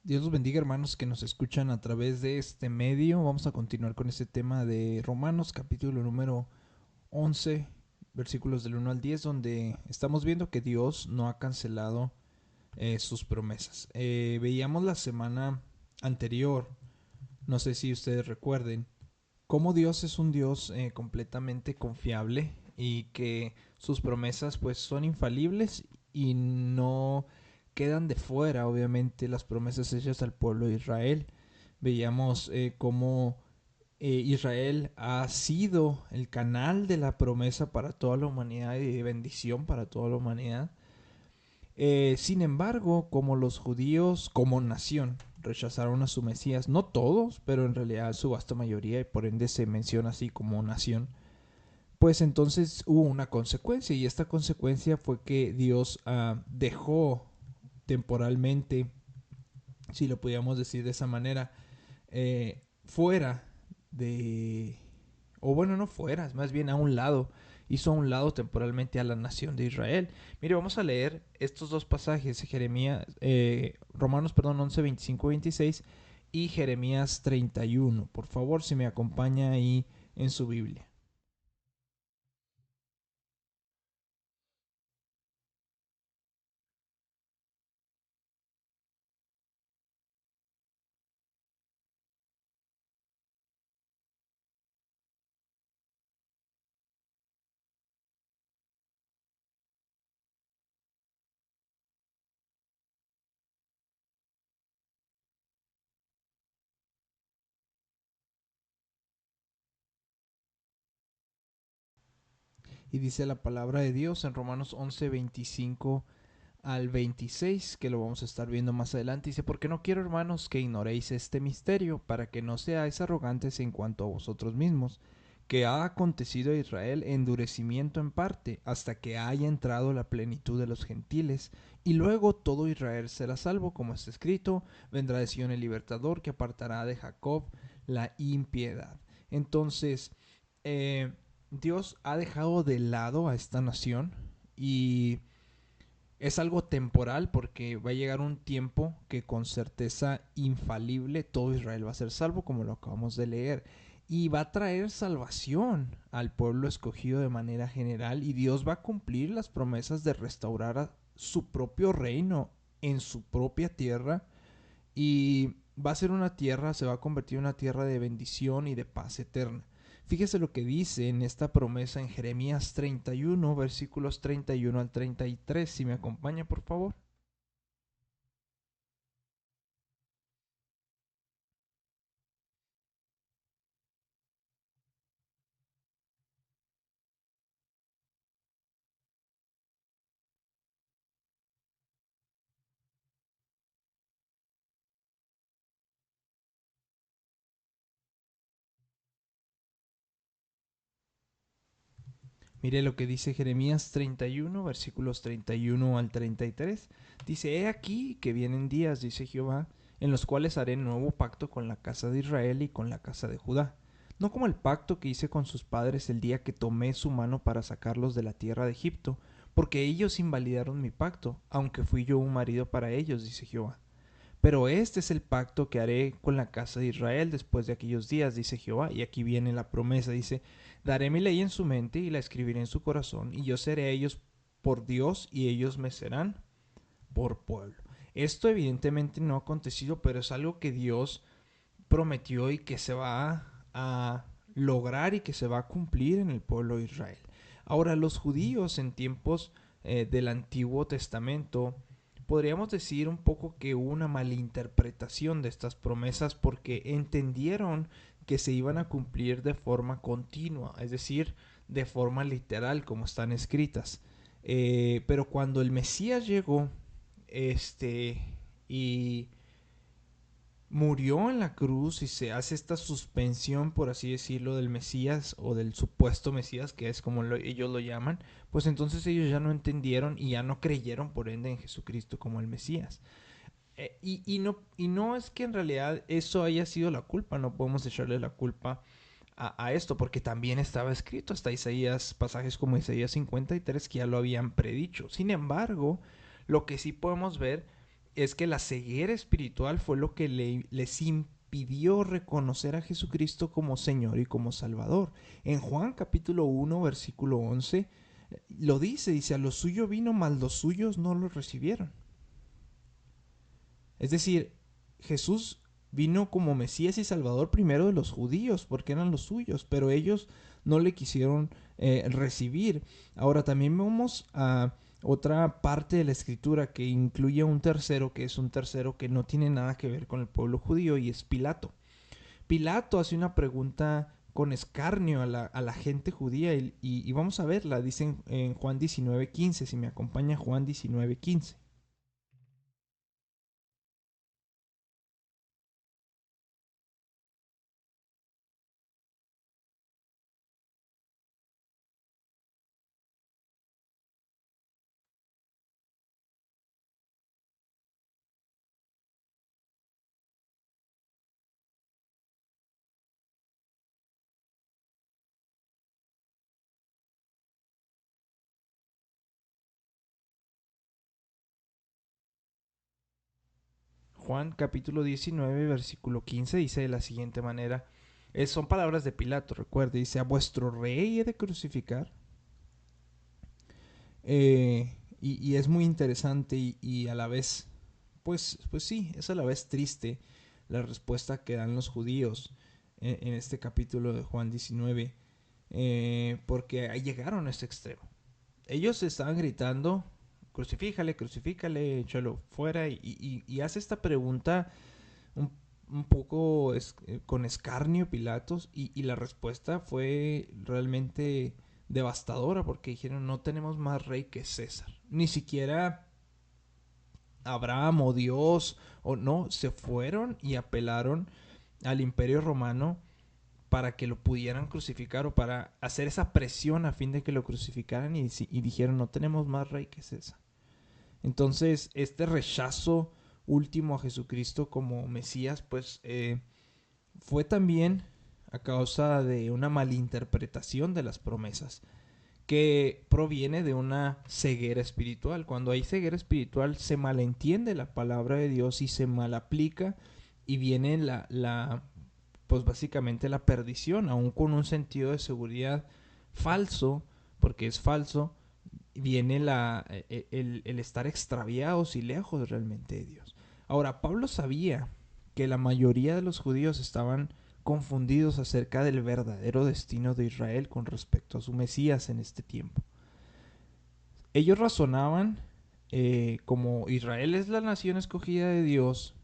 Dios los bendiga, hermanos que nos escuchan a través de este medio. Vamos a continuar con este tema de Romanos, capítulo número 11, versículos del 1 al 10, donde estamos viendo que Dios no ha cancelado sus promesas. Veíamos la semana anterior, no sé si ustedes recuerden, cómo Dios es un Dios completamente confiable y que sus promesas pues son infalibles y no quedan de fuera, obviamente, las promesas hechas al pueblo de Israel. Veíamos cómo Israel ha sido el canal de la promesa para toda la humanidad y de bendición para toda la humanidad. Sin embargo, como los judíos como nación rechazaron a su Mesías, no todos, pero en realidad su vasta mayoría, y por ende se menciona así como nación, pues entonces hubo una consecuencia, y esta consecuencia fue que Dios dejó temporalmente, si lo podíamos decir de esa manera, fuera de, o bueno, no fuera, más bien a un lado, hizo a un lado temporalmente a la nación de Israel. Mire, vamos a leer estos dos pasajes, Jeremías, Romanos, perdón, 11, 25, 26 y Jeremías 31. Por favor, si me acompaña ahí en su Biblia. Y dice la palabra de Dios en Romanos 11, 25 al 26, que lo vamos a estar viendo más adelante. Dice, porque no quiero, hermanos, que ignoréis este misterio, para que no seáis arrogantes en cuanto a vosotros mismos, que ha acontecido a Israel endurecimiento en parte, hasta que haya entrado la plenitud de los gentiles, y luego todo Israel será salvo, como está escrito, vendrá de Sion el libertador, que apartará de Jacob la impiedad. Entonces, Dios ha dejado de lado a esta nación, y es algo temporal, porque va a llegar un tiempo que con certeza infalible todo Israel va a ser salvo, como lo acabamos de leer. Y va a traer salvación al pueblo escogido de manera general, y Dios va a cumplir las promesas de restaurar a su propio reino en su propia tierra, y va a ser una tierra, se va a convertir en una tierra de bendición y de paz eterna. Fíjese lo que dice en esta promesa en Jeremías 31, versículos 31 al 33, si me acompaña por favor. Mire lo que dice Jeremías 31, versículos 31 al 33. Dice, he aquí que vienen días, dice Jehová, en los cuales haré nuevo pacto con la casa de Israel y con la casa de Judá. No como el pacto que hice con sus padres el día que tomé su mano para sacarlos de la tierra de Egipto, porque ellos invalidaron mi pacto, aunque fui yo un marido para ellos, dice Jehová. Pero este es el pacto que haré con la casa de Israel después de aquellos días, dice Jehová. Y aquí viene la promesa, dice, daré mi ley en su mente y la escribiré en su corazón, y yo seré a ellos por Dios y ellos me serán por pueblo. Esto evidentemente no ha acontecido, pero es algo que Dios prometió y que se va a lograr y que se va a cumplir en el pueblo de Israel. Ahora, los judíos en tiempos del Antiguo Testamento, podríamos decir un poco que hubo una malinterpretación de estas promesas, porque entendieron que se iban a cumplir de forma continua, es decir, de forma literal, como están escritas. Pero cuando el Mesías llegó, este, y murió en la cruz y se hace esta suspensión, por así decirlo, del Mesías o del supuesto Mesías, que es como ellos lo llaman, pues entonces ellos ya no entendieron y ya no creyeron por ende en Jesucristo como el Mesías. Y no es que en realidad eso haya sido la culpa, no podemos echarle la culpa a esto, porque también estaba escrito hasta Isaías, pasajes como Isaías 53 que ya lo habían predicho. Sin embargo, lo que sí podemos ver es que la ceguera espiritual fue lo que les impidió reconocer a Jesucristo como Señor y como Salvador. En Juan capítulo 1, versículo 11, lo dice, a lo suyo vino, mas los suyos no lo recibieron. Es decir, Jesús vino como Mesías y Salvador primero de los judíos, porque eran los suyos, pero ellos no le quisieron recibir. Ahora también vamos a otra parte de la escritura que incluye un tercero, que es un tercero que no tiene nada que ver con el pueblo judío, y es Pilato. Pilato hace una pregunta con escarnio a la gente judía y vamos a verla, dice en Juan 19:15, si me acompaña Juan 19:15. Juan capítulo 19, versículo 15 dice de la siguiente manera, son palabras de Pilato, recuerde, dice, ¿a vuestro rey he de crucificar? Y es muy interesante y a la vez, pues sí, es a la vez triste la respuesta que dan los judíos en este capítulo de Juan 19, porque ahí llegaron a este extremo. Ellos estaban gritando, crucifícale, crucifícale, échalo fuera, y hace esta pregunta un, un poco con escarnio Pilatos, y la respuesta fue realmente devastadora, porque dijeron, no tenemos más rey que César. Ni siquiera Abraham o Dios, o no, se fueron y apelaron al imperio romano para que lo pudieran crucificar, o para hacer esa presión a fin de que lo crucificaran, y dijeron, no tenemos más rey que César. Entonces, este rechazo último a Jesucristo como Mesías, pues fue también a causa de una malinterpretación de las promesas, que proviene de una ceguera espiritual. Cuando hay ceguera espiritual se malentiende la palabra de Dios y se malaplica, y viene pues básicamente la perdición, aún con un sentido de seguridad falso, porque es falso, viene el estar extraviados y lejos realmente de Dios. Ahora, Pablo sabía que la mayoría de los judíos estaban confundidos acerca del verdadero destino de Israel con respecto a su Mesías en este tiempo. Ellos razonaban, como Israel es la nación escogida de Dios,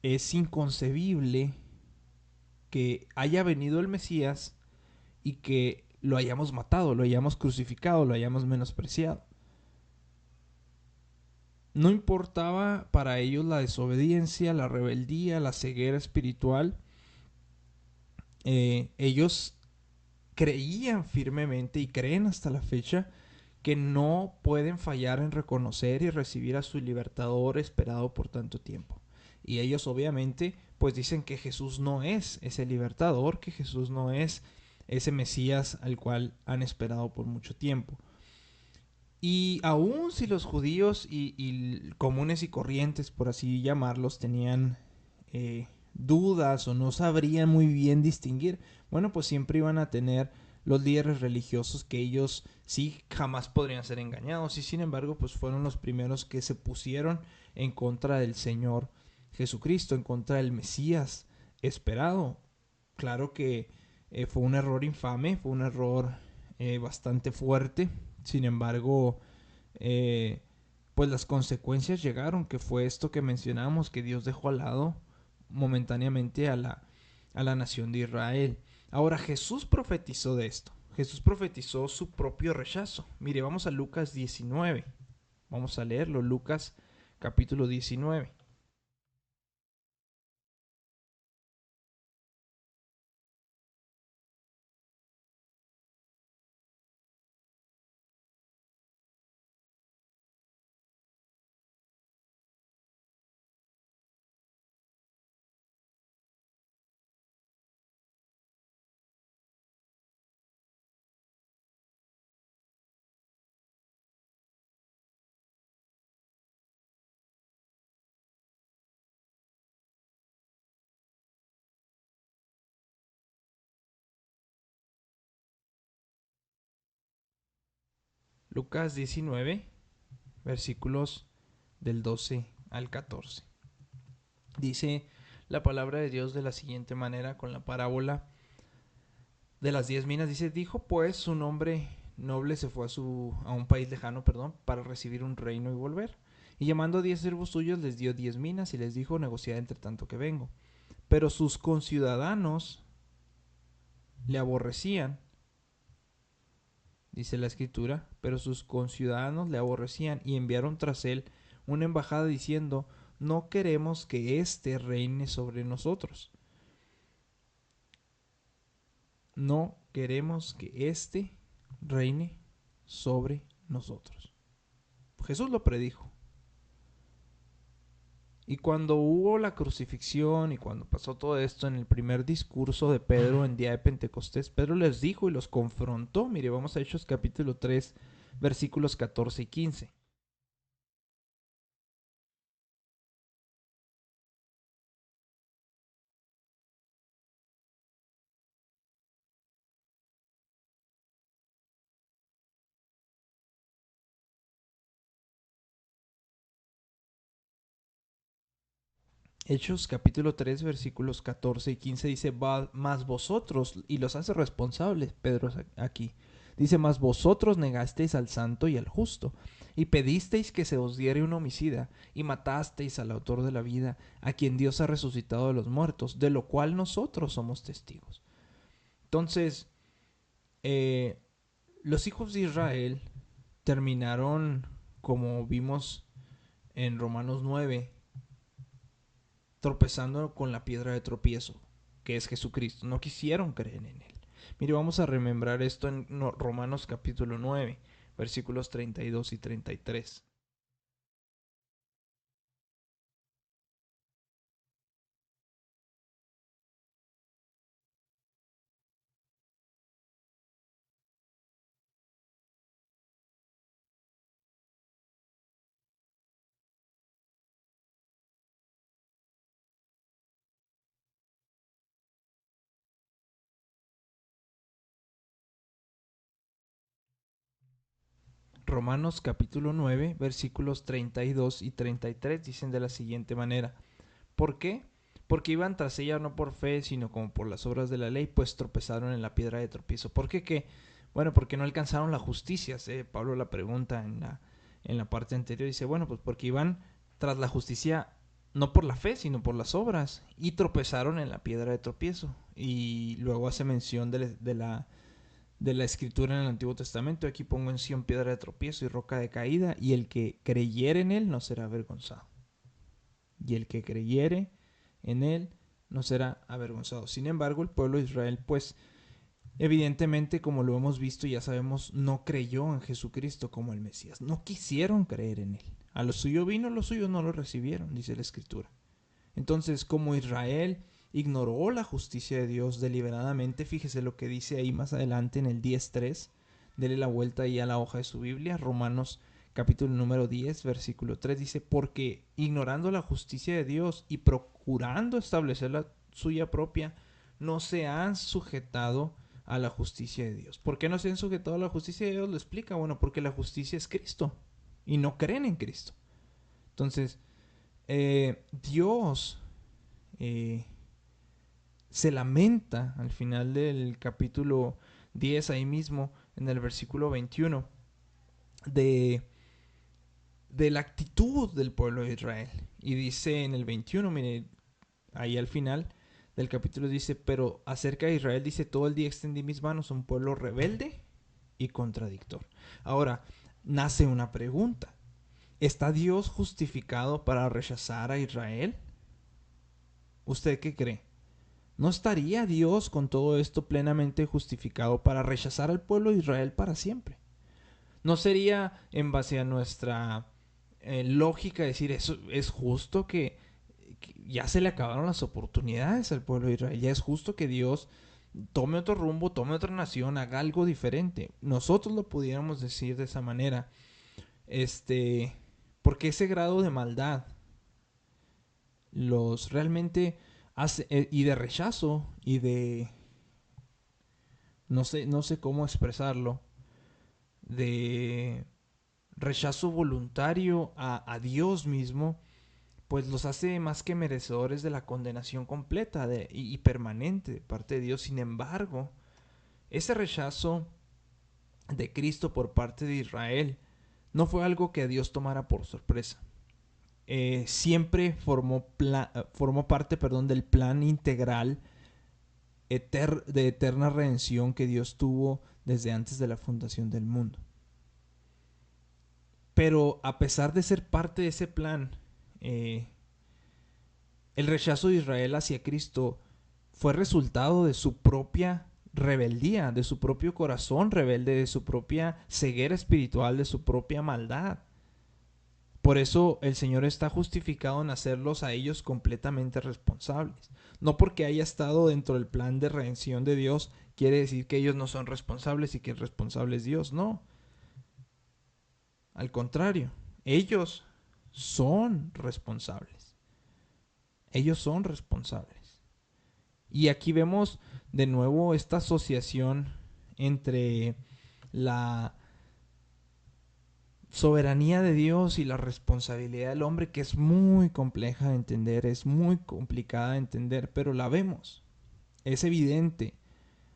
es inconcebible que haya venido el Mesías y que lo hayamos matado, lo hayamos crucificado, lo hayamos menospreciado. No importaba para ellos la desobediencia, la rebeldía, la ceguera espiritual. Ellos creían firmemente y creen hasta la fecha que no pueden fallar en reconocer y recibir a su libertador esperado por tanto tiempo. Y ellos obviamente pues dicen que Jesús no es ese libertador, que Jesús no es ese Mesías al cual han esperado por mucho tiempo. Y aún si los judíos y comunes y corrientes, por así llamarlos, tenían dudas o no sabrían muy bien distinguir, bueno, pues siempre iban a tener los líderes religiosos que ellos sí jamás podrían ser engañados, y sin embargo pues fueron los primeros que se pusieron en contra del Señor Jesucristo, en contra del Mesías esperado. Claro que fue un error infame, fue un error bastante fuerte. Sin embargo, eh, pues las consecuencias llegaron, que fue esto que mencionamos, que Dios dejó al lado momentáneamente a la nación de Israel. Ahora, Jesús profetizó de esto. Jesús profetizó su propio rechazo. Mire, vamos a Lucas 19. Vamos a leerlo, Lucas capítulo 19. Lucas 19, versículos del 12 al 14. Dice la palabra de Dios de la siguiente manera con la parábola de las 10 minas. Dice, dijo pues un hombre noble se fue a un país lejano, para recibir un reino y volver. Y llamando a 10 siervos suyos les dio 10 minas y les dijo, negociad entre tanto que vengo. Pero sus conciudadanos le aborrecían, dice la escritura, pero sus conciudadanos le aborrecían y enviaron tras él una embajada diciendo, no queremos que éste reine sobre nosotros. No queremos que éste reine sobre nosotros. Jesús lo predijo. Y cuando hubo la crucifixión y cuando pasó todo esto en el primer discurso de Pedro en día de Pentecostés, Pedro les dijo y los confrontó. Mire, vamos a Hechos capítulo 3, versículos 14 y 15. Hechos capítulo 3 versículos 14 y 15 dice, más vosotros, y los hace responsables, Pedro aquí, dice, más vosotros negasteis al santo y al justo, y pedisteis que se os diere un homicida, y matasteis al autor de la vida, a quien Dios ha resucitado de los muertos, de lo cual nosotros somos testigos. Entonces, los hijos de Israel terminaron, como vimos en Romanos 9, tropezando con la piedra de tropiezo, que es Jesucristo. No quisieron creer en Él. Mire, vamos a remembrar esto en Romanos capítulo 9, versículos 32 y 33. Romanos capítulo 9, versículos 32 y 33 dicen de la siguiente manera. ¿Por qué? Porque iban tras ella no por fe, sino como por las obras de la ley, pues tropezaron en la piedra de tropiezo. ¿Por qué qué? Bueno, porque no alcanzaron la justicia. Pablo la pregunta en la parte anterior. Dice, bueno, pues porque iban tras la justicia no por la fe, sino por las obras. Y tropezaron en la piedra de tropiezo. Y luego hace mención de la escritura en el Antiguo Testamento. Aquí pongo en Sion piedra de tropiezo y roca de caída. Y el que creyere en él no será avergonzado. Y el que creyere en él no será avergonzado. Sin embargo, el pueblo de Israel, pues, evidentemente, como lo hemos visto y ya sabemos, no creyó en Jesucristo como el Mesías. No quisieron creer en él. A lo suyo vino, los suyos no lo recibieron, dice la Escritura. Entonces, como Israel ignoró la justicia de Dios deliberadamente, fíjese lo que dice ahí más adelante en el 10.3, dele la vuelta ahí a la hoja de su Biblia, Romanos capítulo número 10, versículo 3, dice, porque ignorando la justicia de Dios y procurando establecer la suya propia, no se han sujetado a la justicia de Dios. ¿Por qué no se han sujetado a la justicia de Dios? Lo explica, bueno, porque la justicia es Cristo y no creen en Cristo. Entonces, Dios eh, se lamenta al final del capítulo 10, ahí mismo, en el versículo 21, de la actitud del pueblo de Israel. Y dice en el 21, mire, ahí al final del capítulo dice, pero acerca de Israel dice, todo el día extendí mis manos a un pueblo rebelde y contradictor. Ahora, nace una pregunta. ¿Está Dios justificado para rechazar a Israel? ¿Usted qué cree? ¿No estaría Dios con todo esto plenamente justificado para rechazar al pueblo de Israel para siempre? ¿No sería en base a nuestra lógica decir eso es justo que ya se le acabaron las oportunidades al pueblo de Israel? Ya es justo que Dios tome otro rumbo, tome otra nación, haga algo diferente. Nosotros lo pudiéramos decir de esa manera. Porque ese grado de maldad los realmente hace, y de rechazo y de no sé cómo expresarlo, de rechazo voluntario a Dios mismo, pues los hace más que merecedores de la condenación completa y permanente de parte de Dios. Sin embargo, ese rechazo de Cristo por parte de Israel no fue algo que a Dios tomara por sorpresa. Siempre formó parte del plan integral de eterna redención que Dios tuvo desde antes de la fundación del mundo. Pero a pesar de ser parte de ese plan, el rechazo de Israel hacia Cristo fue resultado de su propia rebeldía, de su propio corazón rebelde, de su propia ceguera espiritual, de su propia maldad. Por eso el Señor está justificado en hacerlos a ellos completamente responsables. No porque haya estado dentro del plan de redención de Dios, quiere decir que ellos no son responsables y que el responsable es Dios. No. Al contrario, ellos son responsables. Ellos son responsables. Y aquí vemos de nuevo esta asociación entre la soberanía de Dios y la responsabilidad del hombre, que es muy compleja de entender, es muy complicada de entender, pero la vemos. Es evidente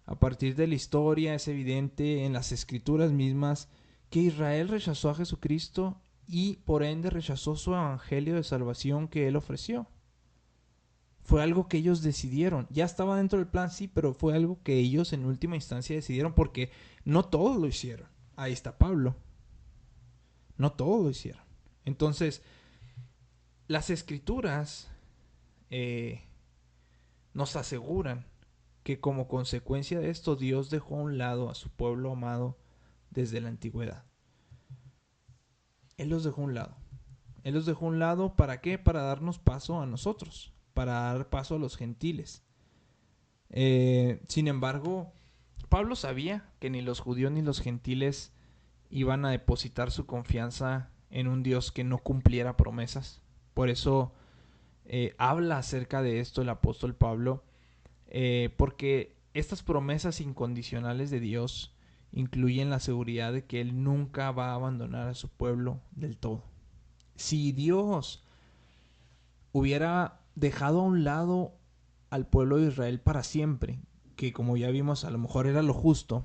a partir de la historia, es evidente en las escrituras mismas que Israel rechazó a Jesucristo y por ende rechazó su evangelio de salvación que Él ofreció. Fue algo que ellos decidieron. Ya estaba dentro del plan, sí, pero fue algo que ellos en última instancia decidieron, porque no todos lo hicieron. Ahí está Pablo. No todos lo hicieron. Entonces, las escrituras nos aseguran que como consecuencia de esto Dios dejó a un lado a su pueblo amado desde la antigüedad. Él los dejó a un lado. Él los dejó a un lado, ¿para qué? Para darnos paso a nosotros, para dar paso a los gentiles. Sin embargo, Pablo sabía que ni los judíos ni los gentiles iban a depositar su confianza en un Dios que no cumpliera promesas. Por eso habla acerca de esto el apóstol Pablo, porque estas promesas incondicionales de Dios incluyen la seguridad de que Él nunca va a abandonar a su pueblo del todo. Si Dios hubiera dejado a un lado al pueblo de Israel para siempre, que como ya vimos a lo mejor era lo justo,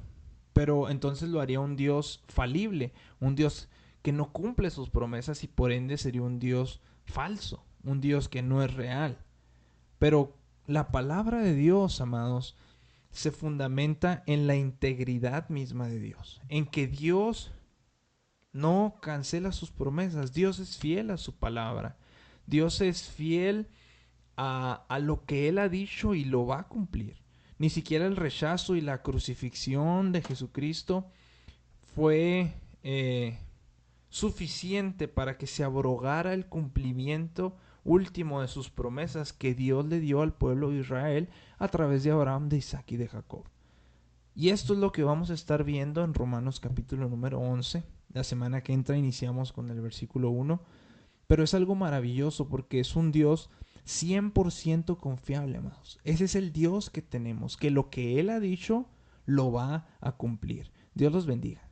pero entonces lo haría un Dios falible, un Dios que no cumple sus promesas y por ende sería un Dios falso, un Dios que no es real. Pero la palabra de Dios, amados, se fundamenta en la integridad misma de Dios, en que Dios no cancela sus promesas, Dios es fiel a su palabra, Dios es fiel a lo que Él ha dicho y lo va a cumplir. Ni siquiera el rechazo y la crucifixión de Jesucristo fue suficiente para que se abrogara el cumplimiento último de sus promesas que Dios le dio al pueblo de Israel a través de Abraham, de Isaac y de Jacob. Y esto es lo que vamos a estar viendo en Romanos capítulo número 11. La semana que entra iniciamos con el versículo 1. Pero es algo maravilloso porque es un Dios 100% confiable, amados. Ese es el Dios que tenemos, que lo que Él ha dicho lo va a cumplir. Dios los bendiga.